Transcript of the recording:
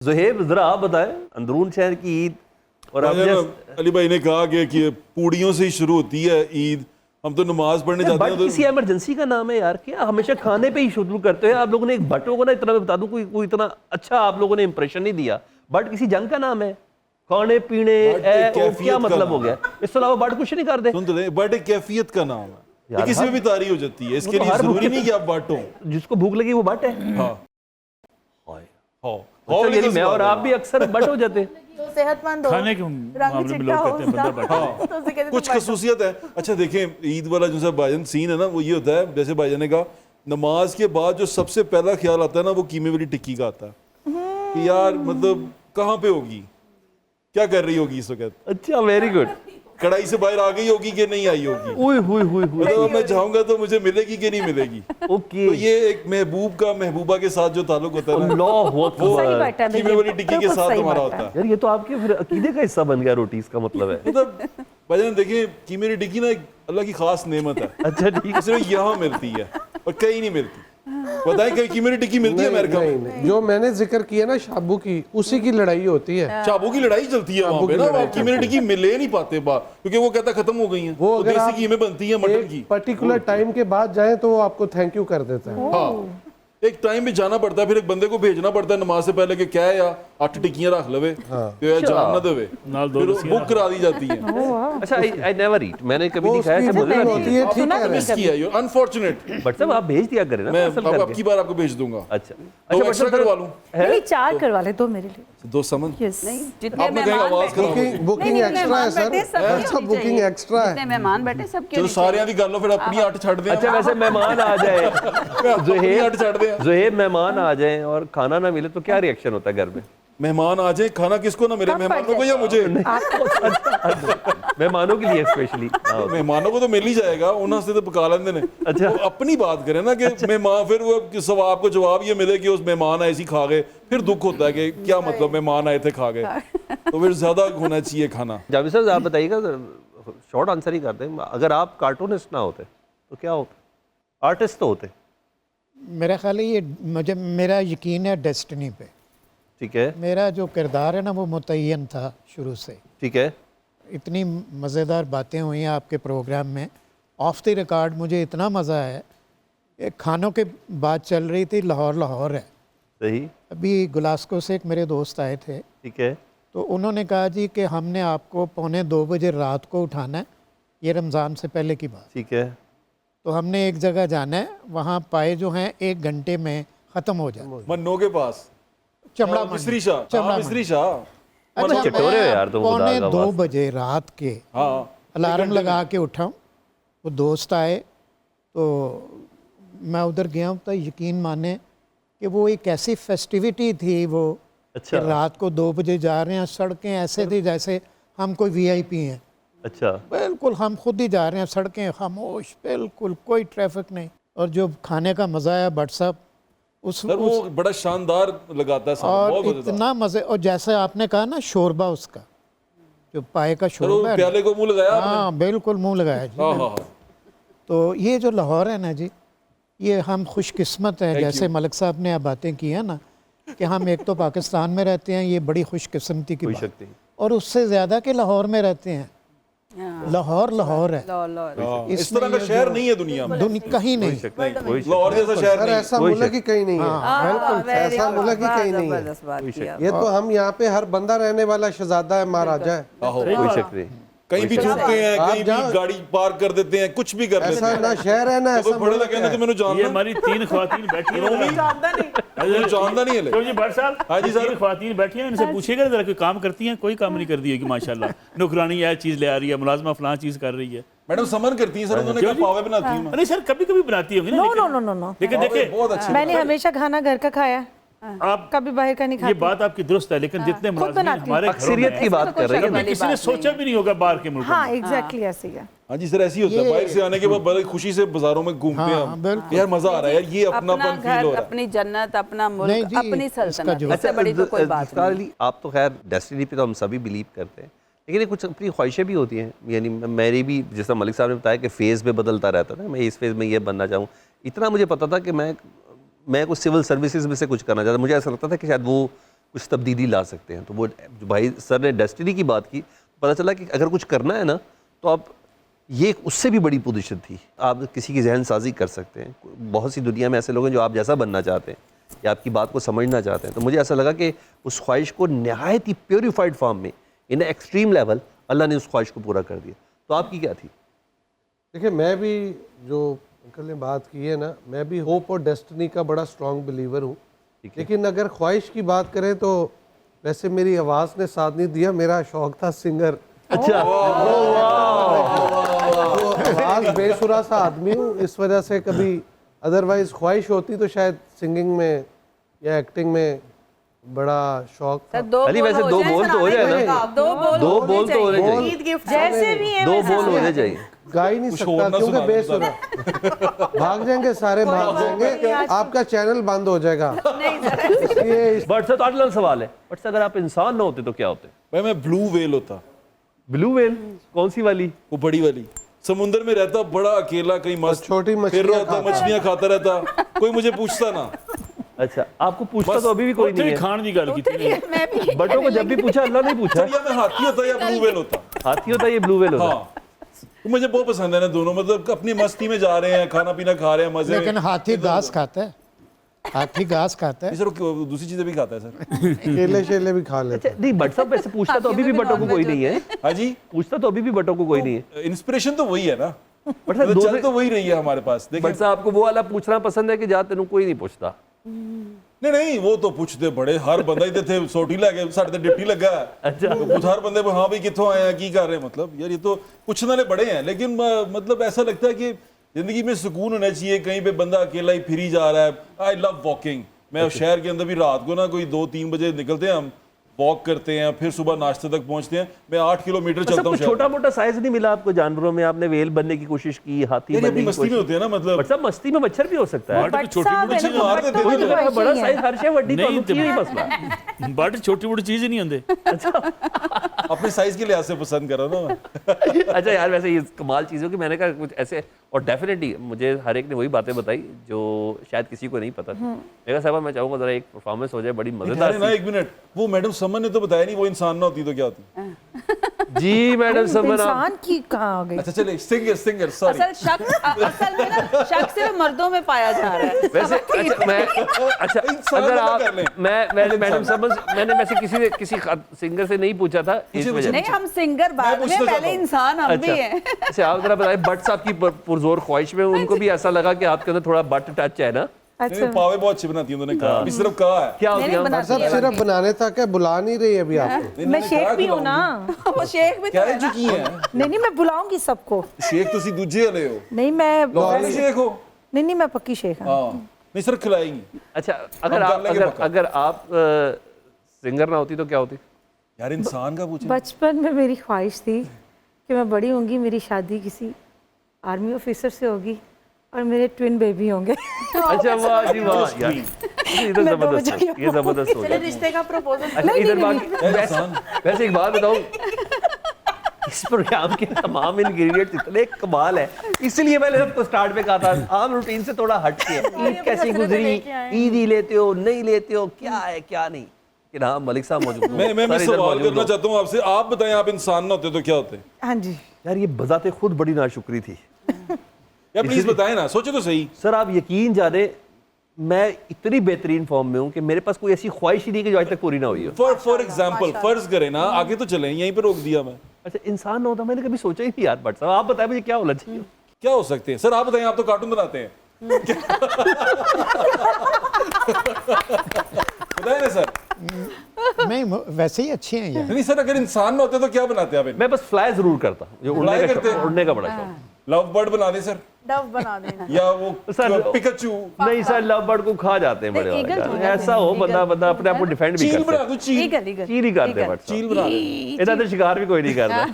ज़ुहैब ज़रा आप बताएं, अंदरून शहर की ईद और अली भाई ने कहा कि पूड़ियों से ही शुरू होती है ईद, हम तो नमाज पढ़ने जाते हैं। बट किसी इमरजेंसी का नाम है यार, क्या हमेशा खाने पे ही शुरू करते हैं आप लोगों ने। एक भट्टों को ना इतना मैं बता दूं, कोई इतना अच्छा आप लोगों ने इंप्रेशन नहीं दिया। बट किसी जंग का नाम है, खाने पीने क्या मतलब हो गया? इस अलावा बट कुछ नहीं कर दे। सुन तो रहे, बट एक कैफियत का नाम है, किसी में भी तारी हो जाती है, इसके तो लिए हर जरूरी भूखे नहीं कि आप बांटो। जिसको भूख लगी वो बट है। हाँ अच्छा, यानी मैं और आप भी अक्सर बट हो जाते हैं। तो सेहतमंद हो, खाने के मामले में लोग कहते हैं बंदा बट है। तो उसे कहते हैं कुछ बट। खसूसियत है। अच्छा देखें, ईद वाला जो सा भाईजान सीन है ना, वो ये होता है, जैसे भाईजान ने कहा, नमाज के बाद जो सबसे पहला ख्याल आता है ना, वो कीमे वाली टिक्की का आता है कि यार मतलब कहाँ पे होगी, क्या कर रही होगी इस वक्त, अच्छा, वेरी गुड। कढ़ाई से बाहर आ गई होगी कि नहीं आई होगी, ओए होए होए होए। मतलब मैं चाहूंगा तो मुझे मिलेगी कि नहीं मिलेगी। ओके, तो ये एक महबूब का महबूबा के साथ जो ताल्लुक होता है ना, अल्लाह वो सही बात है, कीमे वाली टिक्की के बिल्कुल साथ सही हमारा बात होता है। है। यार ये तो आपके फिर अकीदे का हिस्सा बन गया रोटी, इसका मतलब है। मतलब भाईजान देखें, कीमे वाली टिक्की ना एक अल्लाह की खास नेमत है, अच्छा ठीक है। सिर्फ यहाँ मिलती है और कहीं नहीं मिलती। बताएं कहीं कीमे वाली टिक्की मिलती है अमेरिका में? नहीं, जो मैंने जिक्र किया ना शाबू की, उसी की लड़ाई होती है। चाबू की लड़ाई चलती है वहाँ पे ना, वहाँ कीमे वाली टिक्की मिले नहीं पाते बात, क्योंकि वो कहता खत्म हो गई हैं। वो तो अगर देसी आप कीमे बनती है मटन की। एक पर्टिकुलर टाइम के बाद जाएं तो वो आपको थैंक यू कर देता है। हाँ, एक टाइम पे जाना पड़ता है, फिर एक बंदे को भेजना पड़ता है नमाज से पहले कि क्या है या 8 टिक्कियां रख लवे तो यार जान ना देवे, नाल दो फिर लस्सियां बुक करा दी जाती है। अच्छा, आई नेवर ईट, मैंने कभी नहीं खाया। उसकी ऐसे बोले बुकिंग ना होती है, ठीक है। मिस किया ये अनफॉर्चुनेट। बट साहब आप भेज दिया करें ना मैं पार्सल अब करके। आपकी बार आपको भेज दूंगा। अच्छा तो अच्छा, एक्स्ट्रा बट करवा लूं, नहीं, 4 करवा ले, 2 मेरे लिए। 2 समन यस। जितने आपने कहीं मेहमान आवाज बैठे कराओ। बुकिंग एक्स्ट्रा है सर, अच्छा बुकिंग एक्स्ट्रा जितने है। मेहमान बैठे सबके चलो लिए सारे दी कर लो, फिर अपनी 8 छड़ दे। अच्छा, वैसे मेहमान आ जाए, अपनी 8 छड़ दे। ज़ुहैब मेहमान आ जाए और खाना ना मिले तो क्या रिएक्शन होता है घर में? मेहमान आ जाए, खाना किसको ना मिले, मेहमानों को या मुझे? मेहमानों के लिए स्पेशली। मेहमानों को तो मिल ही जाएगा, उन्होंने से तो पका लेंदे ने। अच्छा। वो अपनी बात करें ना कि मेहमान, फिर वो सवाब को जवाब ये मिले कि उस मेहमान ऐसी खा गए, फिर दुख होता है कि क्या मतलब मेहमान आए थे खा गए, तो फिर ज्यादा होना चाहिए खाना। जावेद साहब आप बताइएगा, शॉर्ट आंसर ही करते हैं, अगर आप कार्टूनिस्ट ना होते तो क्या होते? आर्टिस्ट तो होते। मेरा ख्याल है ये, मुझे मेरा यकीन है डेस्टिनी पे। ठीक है, मेरा जो किरदार है ना वो मुतय्यन था शुरू से। ठीक है। इतनी मज़ेदार बातें हुई हैं आपके प्रोग्राम में, ऑफ द रिकॉर्ड मुझे इतना मज़ा है। एक खानों के बात चल रही थी, लाहौर लाहौर है। सही। अभी गुलास्को से एक मेरे दोस्त आए थे, ठीक है। तो उन्होंने कहा जी कि हमने आपको 1:45 बजे रात को उठाना है, ये रमज़ान से पहले की बात। ठीक है। तो हमने एक जगह जाना है, वहाँ पाए जो हैं 1 घंटे में ख़त्म हो जाए। मन्नो के पास चमड़ा मिस्त्री शाह, हाँ, मिस्त्री शाह। अच्छा, चटोरे हो यार तुम, खुदा का 1:45 वास्ता। बजे रात के हाँ, अलार्म लगा के उठा हूँ। वो दोस्त आए तो मैं उधर गया हूँ, तो यकीन माने कि वो एक ऐसी फेस्टिविटी थी वो, अच्छा। कि रात को 2 बजे जा रहे हैं, सड़कें ऐसे थी जैसे हम कोई वीआईपी हैं। अच्छा। बिल्कुल हम खुद ही जा रहे हैं, सड़कें खामोश, बिल्कुल कोई ट्रैफिक नहीं। और जो खाने का मज़ा आया भट्ट साहब, सर वो बड़ा शानदार लगाता है सामने, और बहुत मजेदार। इतना मज़े, और जैसे आपने कहा ना शोरबा, उसका जो पाए का सर वो शोरबा है, प्याले को मुंह लगाया आपने? हाँ बिल्कुल मुंह लगाया जी। हाँ हाँ हाँ। तो ये जो लाहौर है ना जी, ये हम खुशकिस्मत हैं। जैसे मलिक साहब ने अब बातें की हैं ना कि हम एक तो पाकिस्तान में रहते हैं, ये बड़ी खुशकिस्मती की कोई बात, शक नहीं। और उससे ज़्यादा कि लाहौर में रहते हैं। लाहौर लाहौर है, हाँ, इस इसमें तरह का ये शहर जो- नहीं है दुनिया में, कहीं नहीं। कोई शक लाहौर जैसा शहर सर नहीं। ऐसा मुल्क ही कहीं नहीं है, बिल्कुल ऐसा मुल्क ही कहीं नहीं है। जबरदस्त बात किया। ये तो हम यहाँ पे हर बंदा रहने वाला शहजादा है, महाराजा है। कोई शक नहीं। कहीं भी झुकते हैं, आप कहीं भी जाओ। गाड़ी पार्क कर देते हैं, कुछ भी कर लेते ऐसा हैं। ना शहर है ना तो ऐसा बड़े मुल्क लगे ना है। तो मैंने ये जानना हमारी 3 ख्वातीन बैठी हैं। मैंने जानता नहीं है। क्यों जी भट्ट साहब? हाँ जी सर। 3 ख्वातीन बैठी हैं, इनसे पूछिएगा जरा कोई काम करती हैं? कोई काम नहीं कर दी है कि माशाल्लाह नौकरानी यह चीज़ ले आ रही है, मुलाजमा फलां चीज़ कर रही है। मैडम समन करती हैं सर, उन्होंने कहा पावे बनाती हूँ मैं। नहीं सर, कभी कभी बनाती होंगी ना, नो लेकिन- नो नो नो नो, लेकिन पावे देखिए बहुत अच्छे मैंने हमेशा खाना घर का खाया, आप, कभी बाहर का नहीं ये खाती। बात आपकी दुरुस्त है, लेकिन जितने मुलाजमीन बनाती हूँ। हमारे घरों अक्सरियत में की बात कर रही है ना। कभी किसी ने सोचा भी नहीं होगा बाहर के मुल्कों हाँ में। एग्जैक्टली ऐसे ही है। हाँ जी सर, ऐसी होता है। बाहर से आने के बाद बड़े खुशी से बाजारों में घूमते हैं हाँ, हम। बिल्कुल। यार मजा आ रहा है यार, ये अपना अपनापन फील घर, हो रहा है। अपनी जन्नत, अपना नहीं मुल्क, जी, अपनी इसका सल्तनत, जो- इससे बड़ी तो कोई बात ज़ुल्फ़िकार नहीं। अली, आप तो खैर डेस्टिनी पे तो हम सभी बिलीव करते हैं, लेकिन ये कुछ अपनी ख्वाहिशें भी होती हैं। यानी मेरी भी, जिस तरह मलिक साहब ने बताया कि फेज़ में बदलता रहता था, मैं इस फेज़ में ये बनना चाहूँ। इतना मुझे पता था कि मैं कुछ सिविल सर्विसेज में से कुछ करना चाहता। मुझे ऐसा लगता था कि शायद वो कुछ तब्दीली ला सकते हैं। तो वो जो भाई सर ने डेस्टिनी की बात की, पता चला कि अगर कुछ करना है ना तो आप ये उससे भी बड़ी पोजीशन थी, आप किसी की जहन साजी कर सकते हैं। बहुत सी दुनिया में ऐसे लोग हैं जो आप जैसा बनना चाहते हैं या आपकी बात को समझना चाहते हैं। तो मुझे ऐसा लगा कि उस ख्वाहिश को नहायत ही प्योरीफाइड फॉर्म में इन एक्सट्रीम लेवल अल्लाह ने उस ख्वाहिश को पूरा कर दिया। तो आपकी क्या थी? देखिए, मैं भी जो अंकल ने बात की है ना, मैं भी होप और डेस्टिनी का बड़ा स्ट्रॉन्ग बिलीवर हूँ। लेकिन अगर ख्वाहिश की बात करें तो वैसे मेरी आवाज़ ने साथ नहीं दिया, मेरा शौक था सिंगर। अच्छा, तो आवाज़ बेसुरा सा आदमी हूँ, इस वजह से कभी अदरवाइज ख्वाहिश होती तो शायद सिंगिंग में या एक्टिंग में बड़ा शौक था। सर, दो अली, वैसे बोल दो जाएं, बोल सर, तो हो आने जाए वाले ना। का। दो बोल दो बोल तो होने बोल- चाहिए, ईद गिफ्ट जैसे भी है दो वैसा बोल होने चाहिए। गा ही नहीं कुछ सकता और ना क्योंकि सुना दो बेसुरा भाग जाएंगे, सारे भाग जाएंगे, आपका चैनल बंद हो जाएगा। नहीं सर, इसलिए बट सर, तो आठ सवाल है, बट अगर आप इंसान ना होते तो क्या होते? भाई मैं ब्लू वेल होता, ब्लू व्हेल? कौन सी वाली? वो बड़ी वाली, समुंदर में रहता, बड़ा अकेला, कहीं मस्त छोटी फिर मछलियां रहा होता, खाता। मछलियां खाता रहता, कोई मुझे पूछता ना। अच्छा, आपको पूछता तो अभी भी कोई नहीं है। खान की गल की मैं भी बटों को जब भी पूछा अल्लाह ने पूछा, या मैं हाथी होता या ब्लू वेल होता। हाथी होता ये ब्लू व्हेल होता? हाँ, तो मुझे बहुत पसंद है ना दोनों, मतलब अपनी मस्ती में जा रहे हैं, खाना पीना खा रहे हैं, मजे लेकिन में। हाथी घास खाता है, हाथी घास खाता है। नहीं सर, वो दूसरी चीजें भी खाता है सर। केले शेले भी खा लेते। अच्छा, नहीं बट साहब वैसे पूछता तो अभी भी बटों को कोई नहीं है। हाँ जी, पूछता तो अभी भी बटों को कोई नहीं है। इंस्पिरेशन तो वही है ना, बट सर मतलब चल तो वही रही है हमारे पास। देखिए बट साहब आपको वो वाला पूछना पसंद है कि जा तेनू कोई नहीं पूछता? नहीं नहीं, वो तो पूछते बड़े, हर बंदा ही थे सोटी लगे साढ़े ते डिप्टी लगा है। अच्छा। तो कुछ हर बंदे हाँ भाई कितों आए हैं, की कर रहे हैं, मतलब यार ये तो कुछ नाले बड़े हैं। लेकिन मतलब ऐसा लगता है कि जिंदगी में सुकून होना चाहिए, कहीं पे बंदा अकेला ही फिर ही जा रहा है। I love walking. मैं शहर के अंदर भी रात को ना कोई 2-3 बजे निकलते हैं, हम वॉक करते हैं, फिर सुबह नाश्ते तक पहुंचते हैं। मैं 8 किलोमीटर सब चलता हूँ कुछ छोटा मोटा साइज नहीं मिला आपको जानवरों में? आपने वेल बनने की कोशिश की, हाथी यार, ये बनने अपनी की मस्ती में कोशिश? होते हैं ना, मतलब बट साहब मस्ती में मच्छर भी हो सकता है। बट छोटी मोटी चीज मार देते कोई हैं। तो मेरा बड़ा साइज हर शे वड्डी नहीं, तो ही मसला। बट छोटी मोटी चीज ही नहीं होंगे। अपने साइज के लिहाज से पसंद कर रहा हूँ ना मैं। अच्छा यार, वैसे ये कमाल चीज़ों की मैंने कहा कुछ ऐसे, और डेफिनेटली मुझे हर एक ने वही बातें बताई जो शायद किसी को नहीं पता थी। मेरा साहब मैं चाहूँगा जरा एक परफॉर्मेंस हो जाए, बड़ी मजेदार ना एक मिनट, वो मैडम समन ने तो बताया नहीं, वो इंसान ना होती तो क्या होती? जी मैडम समन, इंसान की कहाँ आ गई? अच्छा चले, सिंगर सॉरी। असल में ना शक सिर्फ मर्दों में पाया जा रहा है। वैसे अच्छा मैं अच्छा इंसान अगर वाला कर लें। आप मैं मैडम समझ, मैंने वैसे किसी सिंगर से नहीं पूछा था इस पूछे, वजह। नहीं, हम सिंगर बाद में, पूछना चाहता पहले हूँ। इंसान हम भी हैं। अच्छा आप जरा बताइए, बट साहब की पुरजोर ख्वाहिश में उनको भी ऐसा लगा कि आपके अंदर थोड़ा बट टच है ना? अच्छा, पावे बहुत अच्छी बनाती है, उन्होंने कहा, अभी सिर्फ कहा है। क्या होती नहीं, है? बनाती सब सिर्फ बनाने तक है, बुला नहीं रही अभी आपको। मैं इन्होंने शेख कहा भी हूँ ना। वो शेख भी क्या तो है है ना। चुकी है? नहीं मैं बुलाऊंगी सबको। शेख तुसी दूजे वाले हो, नहीं मैं लाहौरी शेख हो। नहीं मैं पक्की शेख हूँ। हाँ, नहीं सर खिलाएंगी। अच्छा अगर हम आप कर लेंगे अगर पक्का। अगर आप सिंगर ना होती तो क्या होती? यार इंसान का पूछे। बचपन में मेरी ख्वाहिश थी कि मैं बड़ी होंगी, मेरी शादी किसी आर्मी ऑफिसर से होगी और मेरे ट्विन बेबी होंगे। अच्छा वाह जी वाह यार, ये तो मैं दो जबरदस्त बजे है, ये जबरदस्त हो चले गया। रिश्ते का प्रपोजल। अच्छा इधर नहीं, बात वैसे एक बात बताऊं, इस प्रोग्राम के तमाम इंग्रेडिएंट्स इतने कमाल है, इसलिए मैंने सबको स्टार्ट में कहा था आम रूटीन से थोड़ा हट के ईद कैसी गुजरी, ईद ही लेते हो नहीं लेते हो, क्या है क्या नहीं। कि हाँ मलिक साहब मौजूद, मैं सर इधर सवाल मौजूद करना हो। चाहता हूँ आपसे, आप बताएं, आप इंसान ना होते तो क्या होते? हाँ जी। यार ये बजाते खुद बड़ी नाशुक्री थी या प्लीज बताएं ना, सोचे तो सही। सर। आप यकीन जाने मैं इतनी बेहतरीन फॉर्म में हूँ कि मेरे पास कोई ऐसी ख्वाहिश ही नहीं कि जो आज तक पूरी ना हुई हो। फॉर एग्जाम्पल फर्ज करें ना, आगे तो चलें, यहीं पे रोक दिया मैं। अच्छा इंसान ना होता, मैंने कभी सोचा ही नहीं यार। बट साहब आप बताएं मुझे क्या होना चाहिए? क्या हो सकते हैं सर, आप बताएं, आप तो कार्टून बनाते हैं। बताएं ना सर। नहीं वैसे ही अच्छे हैं यार। नहीं सर, अगर इंसान ना होते तो क्या बनाते आप? मैं बस फ्लाई जरूर करता हूँ, जो Fly करते हैं? उड़ने का बड़ा शौक। लव बर्ड बना दे सर, डव बना देना। या वो सर, पिकाचू। नहीं सर, लव बर्ड को खा जाते हैं बड़े नहीं, वाले ईगल यार। हो जाते ऐसा हैं, हो ईगल। बंदा अपने आप को डिफेंड भी चील कर बना सकता दो, चील। Eagle, eagle. चील ही करते हैं ईगल। बट साहब। चील बना दे। इधर तो शिकार भी कोई नहीं करता।